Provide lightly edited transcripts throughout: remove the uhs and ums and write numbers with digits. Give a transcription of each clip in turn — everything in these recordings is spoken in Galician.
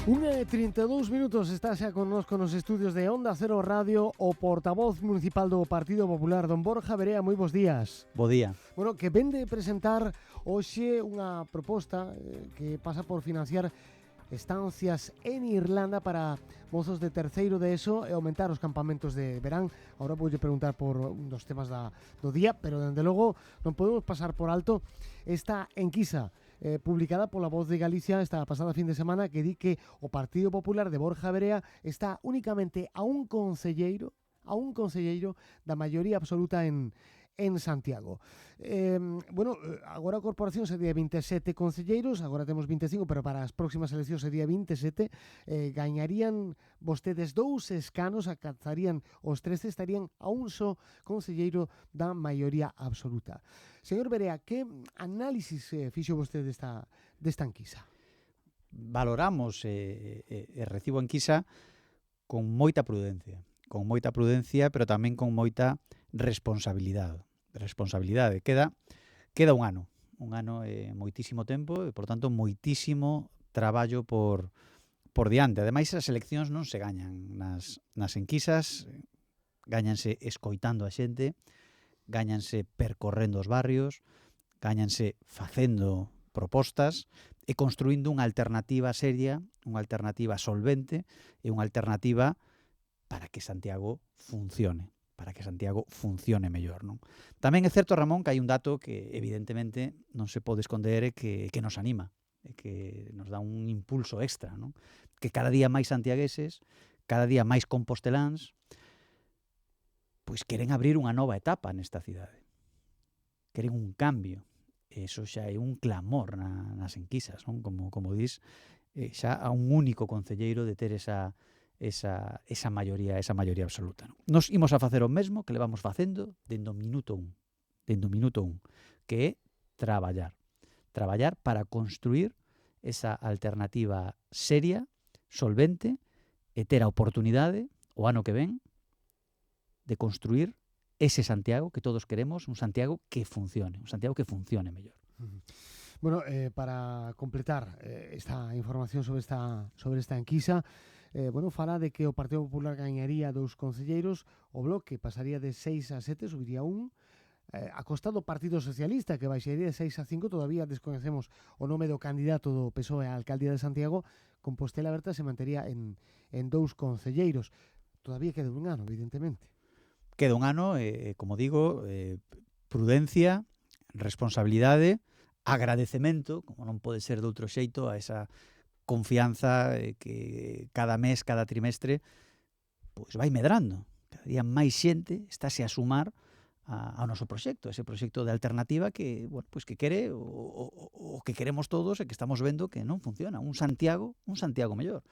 1:32 está xa connosco nos estudios de Onda Cero Radio o portavoz municipal do Partido Popular, don Borja Verea. Moi bons días. Bo día. Bueno, que vende presentar hoxe unha proposta que pasa por financiar estancias en Irlanda para mozos de terceiro de ESO e aumentar os campamentos de verán. Agora voulle preguntar por un dos temas do día, pero dende logo non podemos pasar por alto esta enquisa publicada pola Voz de Galicia esta pasada fin de semana, que di que o Partido Popular de Borja Verea está únicamente a un concelleiro da maioría absoluta en Santiago. Agora a corporación sería 27 concelleiros, agora temos 25, pero para as próximas eleccións sería 27. Gañarían vostedes 2 escanos, alcanzarían os 13, estarían a un só concelleiro da maioría absoluta. Señor Verea, que análisis fixo vostede desta enquisa? Valoramos e recibo a enquisa con moita prudencia, pero tamén con moita responsabilidade. Queda un ano é moitísimo tempo e, por tanto, moitísimo traballo por diante. Ademais, as eleccións non se gañan nas enquisas, gañanse escoitando a xente, gañanse percorrendo os barrios, gañanse facendo propostas e construindo unha alternativa seria, unha alternativa solvente e unha alternativa para que Santiago funcione mellor, non? Tamén é certo, Ramón, que hai un dato que evidentemente non se pode esconder e que nos anima, e que nos dá un impulso extra, non? Que cada día máis santiagueses, cada día máis composteláns, pois queren abrir unha nova etapa nesta cidade. Queren un cambio. Eso xa é un clamor nas enquisas, non? Como dis, xa a un único concelleiro de ter esa maioría absoluta, non? Nos imos a facer o mesmo que levamos facendo dende o minuto un, que é traballar para construir esa alternativa seria, solvente, e ter a oportunidade o ano que ven de construir ese Santiago que todos queremos, un Santiago que funcione mellor. Bueno, para completar esta información sobre esta enquisa, fala de que o Partido Popular gañaría 2 concelleiros, o Bloque pasaría de 6 a 7, subiría 1, a costa do Partido Socialista, que baixaría de 6 a 5, todavía desconocemos o nome do candidato do PSOE á alcaldía de Santiago. Compostela Berta se mantería en 2 concelleiros. Todavía queda un ano, evidentemente. Queda un ano, como digo, prudencia, responsabilidade, agradecemento, como non pode ser de outro xeito, a esa confianza que cada mes, cada trimestre, pois vai medrando. Cada día máis xente estáse a sumar ao noso proxecto, ese proxecto de alternativa que, bueno, pois que quere o que queremos todos e que estamos vendo que non funciona. Un Santiago mellor.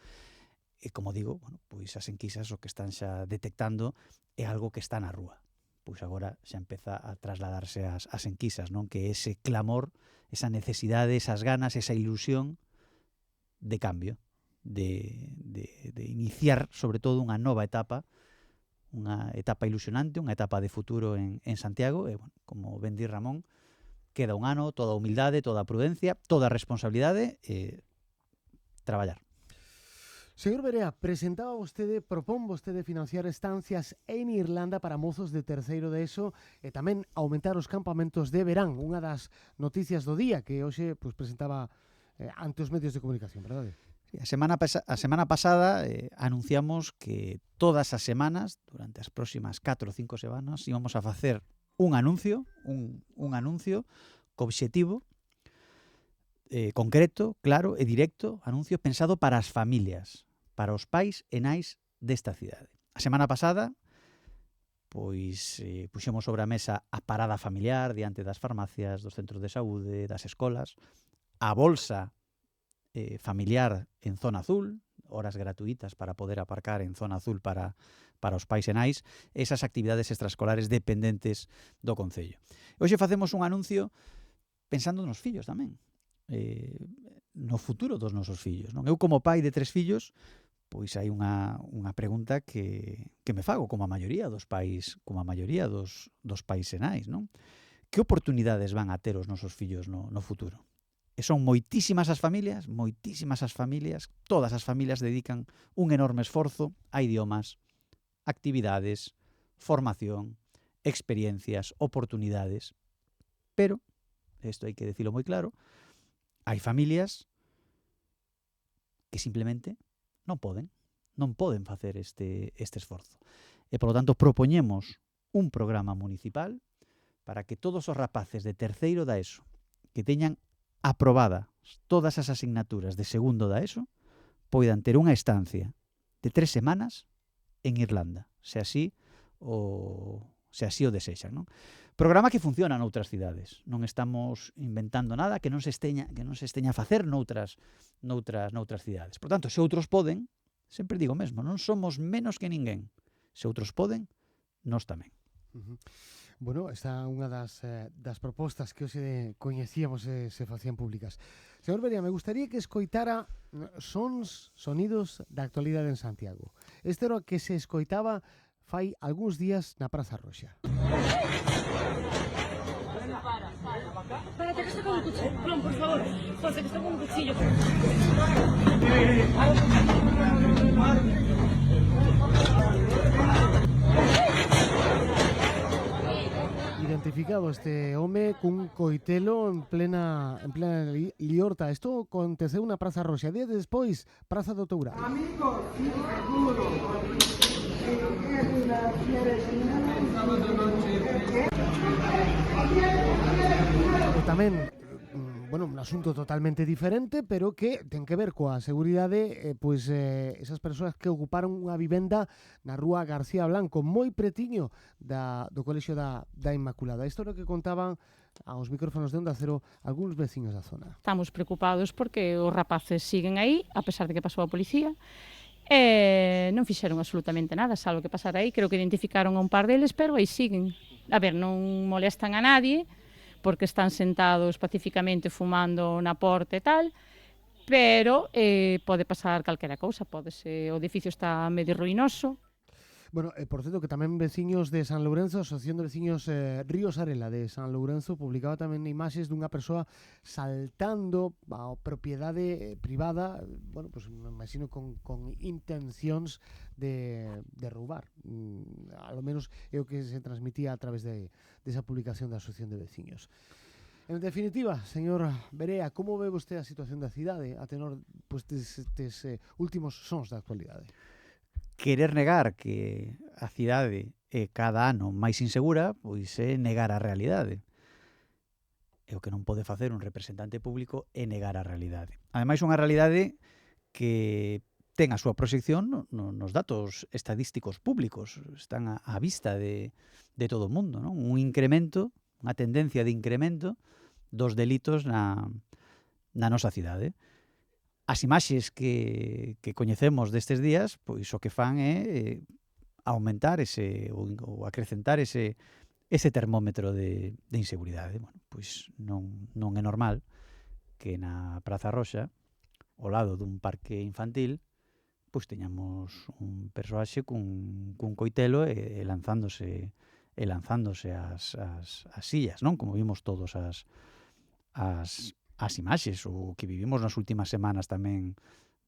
E como digo, bueno, pois as enquisas o que están xa detectando é algo que está na rúa. Pois agora xa empeza a trasladarse as enquisas, non? Que ese clamor, esa necesidade, esas ganas, esa ilusión de cambio, de iniciar sobre todo unha nova etapa, unha etapa ilusionante, unha etapa de futuro en Santiago. E, bueno, como ben di Ramón, queda un ano, toda humildade, toda prudencia, toda responsabilidade e traballar. Señor Verea, propón vostede financiar estancias en Irlanda para mozos de terceiro de ESO e tamén aumentar os campamentos de verán, unha das noticias do día que hoxe presentaba ante os medios de comunicación, verdade? A semana pasada anunciamos que todas as semanas, durante as próximas 4 ou 5 semanas, íbamos a facer un anuncio co obxectivo concreto, claro e directo, anuncio pensado para as familias, para os pais e nais desta cidade. A semana pasada, pois puxemos sobre a mesa a parada familiar diante das farmacias, dos centros de saúde, das escolas, a bolsa familiar en zona azul, horas gratuitas para poder aparcar en zona azul para os pais e nais, esas actividades extraescolares dependentes do Concello. Hoxe facemos un anuncio pensando nos fillos tamén, no futuro dos nosos fillos, non? Eu, como pai de 3 fillos, pois hai unha pregunta que me fago, como a maioría dos pais e nais, non? Que oportunidades van a ter os nosos fillos no futuro? E son moitísimas as familias, todas as familias dedican un enorme esforzo a idiomas, actividades, formación, experiencias, oportunidades. Pero, isto hai que decirlo moi claro, hai familias que simplemente non poden facer este esforzo. E, polo tanto, propoñemos un programa municipal para que todos os rapaces de terceiro da ESO que teñan aprobadas todas as asignaturas de segundo da ESO poidan ter unha estancia de 3 semanas en Irlanda, se así o desexan, non? Programa que funciona noutras cidades. Non estamos inventando nada que non se esteña a facer noutras cidades. Por tanto, se outros poden, sempre digo mesmo, non somos menos que ninguén. Se outros poden, nós tamén. Bueno, esta é unha das propostas que hoxe coñecíamos e se facían públicas. Señor Berea, me gustaría que escoitara sonidos da actualidade en Santiago. Este era o que se escoitaba fai algúns días na Praza Roxa. Párate, que está con un cuchillo. Plon, por favor. José, que está con un cuchillo. Identificado este home cun coitelo en plena liorta. Isto aconteceu na Praza Roxa. Días despois, Praza do Tourán. Amigos, seguro. E tamén, un asunto totalmente diferente, pero que ten que ver coa seguridade, esas persoas que ocuparon unha vivenda na rúa García Blanco, moi pretiño do Colexio da Inmaculada. Isto é o que contaban aos micrófonos de Onda Cero algúns veciños da zona. Estamos preocupados porque os rapaces siguen aí, a pesar de que pasou a policía, e non fixeron absolutamente nada, salvo que pasar aí. Creo que identificaron a un par deles, pero aí siguen. A ver, non molestan a nadie, porque están sentados pacíficamente fumando na porta e tal, pero pode pasar calquera cousa, o edificio está medio ruinoso. Bueno, por certo, que tamén veciños de San Lourenzo, a Asociación de Veciños Ríos Arela de San Lourenzo, publicaba tamén imaxes dunha persoa saltando a propiedade privada, me imagino con intencións de roubar. A lo menos é o que se transmitía a través desa publicación da Asociación de Veciños. En definitiva, señor Berea, como ve vostede a situación da cidade a tenor destes últimos sons da actualidade? Querer negar que a cidade é cada ano máis insegura, pois é negar a realidade. E o que non pode facer un representante público é negar a realidade. Ademais, unha realidade que ten a súa proxección nos datos estadísticos públicos. Están á vista de todo o mundo, non? Un incremento, unha tendencia de incremento dos delitos na nosa cidade. As imaxes que coñecemos destes días, pois o que fan é aumentar ou acrecentar ese termómetro de inseguridade. Bueno, pois non é normal que na Praza Roxa, ao lado dun parque infantil, pois teñamos un persoaxe cun coitelo e lanzándose as sillas, non? Como vimos todos as imaxes, o que vivimos nas últimas semanas tamén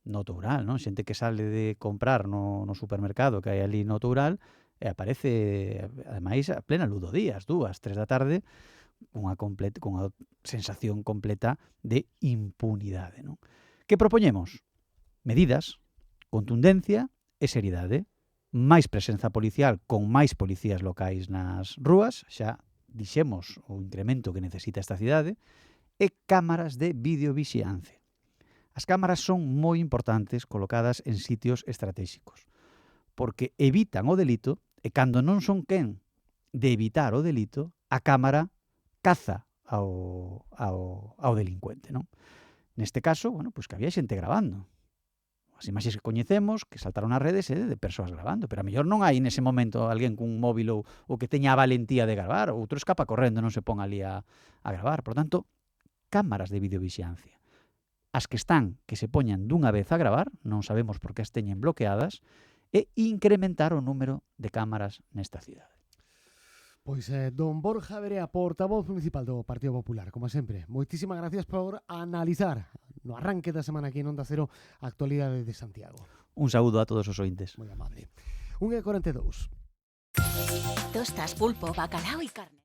no Toural, non? Xente que sale de comprar no supermercado que hai ali no Toural e aparece, ademais, a plena luz do día, as 2, 3 da tarde, cunha sensación completa de impunidade, non? Que propoñemos? Medidas, contundencia e seriedade. Máis presenza policial con máis policías locais nas rúas, xa dixemos o incremento que necesita esta cidade, e cámaras de videovixiancia. As cámaras son moi importantes colocadas en sitios estratégicos, porque evitan o delito e cando non son quen de evitar o delito, a cámara caza ao delincuente, non? Neste caso, pois que había xente grabando. As imaxes que coñecemos, que saltaron nas redes, é de persoas grabando, pero a mellor non hai nese momento alguén cun móvil ou que teña a valentía de gravar, ou outro escapa correndo, non se pon ali a gravar. Por tanto, cámaras de videovixiancia. As que se poñan dunha vez a gravar, non sabemos por que as teñen bloqueadas, e incrementar o número de cámaras nesta cidade. Pois don Borja Verea, portavoz municipal do Partido Popular, como sempre. Moitísimas gracias por analizar no arranque da semana aquí en Onda Cero a actualidade de Santiago. Un saúdo a todos os ointes. Moi amable. 1:42. Tostas, pulpo, bacalao y carne.